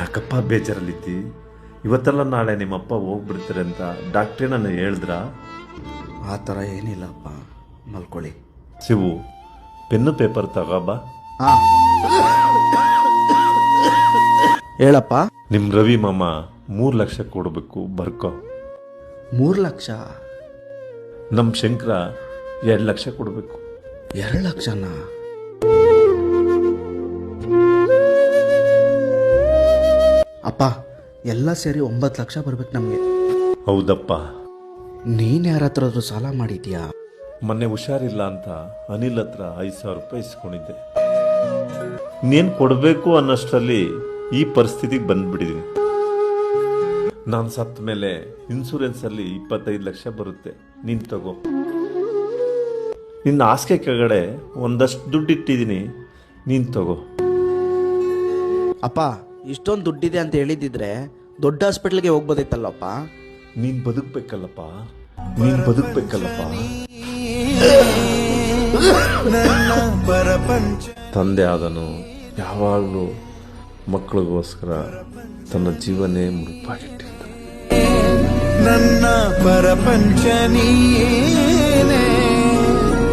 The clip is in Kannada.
ಯಾಕಪ್ಪ ಬೇಜಾರಲ್ಲಿದ್ದಿ? ಇವತ್ತೆಲ್ಲ ನಾಳೆ ನಿಮ್ಮಪ್ಪ ಹೋಗ್ಬಿಡ್ತಾರೆ ಅಂತ ಡಾಕ್ಟ್ರೇ ನಾನು ಹೇಳಿದ್ರ? ಆ ಥರ ಏನಿಲ್ಲಪ್ಪ, ಮಲ್ಕೊಳ್ಳಿ. ಶಿವು, ಪೆನ್ನು ಪೇಪರ್ ತಗೋಬಾ. ಹಾಂ, ಹೇಳಪ್ಪ. ನಿಮ್ಮ ರವಿ ಮಾಮ 3 ಲಕ್ಷ ಕೊಡಬೇಕು, ಬರ್ಕೋ. 3 ಲಕ್ಷ? ನಮ್ಮ ಶಂಕರ 2 ಲಕ್ಷ ಕೊಡಬೇಕು. 2 ಲಕ್ಷನಾ? ಅಪ್ಪ, ಎಲ್ಲ ಸೇರಿ 9 ಲಕ್ಷ ಬರ್ಬೇಕು ನಮಗೆ. ಹೌದಪ್ಪ. ನೀನು ಯಾರ ಹತ್ರ ಸಾಲ ಮಾಡಿದ್ಯಾ? ಮೊನ್ನೆ ಹುಷಾರಿಲ್ಲ ಅಂತ ಅನಿಲ್ ಹತ್ರ 5,000 ರೂಪಾಯಿ ಇಸ್ಕೊಂಡಿದ್ದೆ. ಇನ್ನೇನು ಕೊಡಬೇಕು ಅನ್ನೋಷ್ಟರಲ್ಲಿ ಈ ಪರಿಸ್ಥಿತಿಗೆ ಬಂದ್ಬಿಟ್ಟಿದ್ದೀನಿ. ನಾನು ಸತ್ತ ಮೇಲೆ ಇನ್ಸೂರೆನ್ಸಲ್ಲಿ 25 ಲಕ್ಷ ಬರುತ್ತೆ, ನೀನು ತಗೋ. ನಿನ್ನ ಹಾಸಿಗೆ ಕೆಳಗಡೆ ಒಂದಷ್ಟು ದುಡ್ಡು ಇಟ್ಟಿದ್ದೀನಿ, ನೀನು ತಗೋ. ಅಪ್ಪ, ಇಷ್ಟೊಂದು ದುಡ್ಡಿದೆ ಅಂತ ಹೇಳಿದಿದ್ರೆ ದೊಡ್ಡ ಹಾಸ್ಪಿಟ್ಲಿಗೆ ಹೋಗ್ಬೋದಿತ್ತಲ್ಲಪ್ಪ. ನೀನು ಬದುಕಬೇಕಲ್ಲಪ್ಪ, ನೀನು ಬದುಕಬೇಕಲ್ಲಪ್ಪ. ತಂದೆ ಆದನು ಯಾವಾಗಲೂ ಮಕ್ಕಳಿಗೋಸ್ಕರ ತನ್ನ ಜೀವನೇ ಮುಡುಪಾಗಿಟ್ಟಿರ್ತಾನೆ. ನನ್ನ ಪರಪಂಚ ನೀನೇ.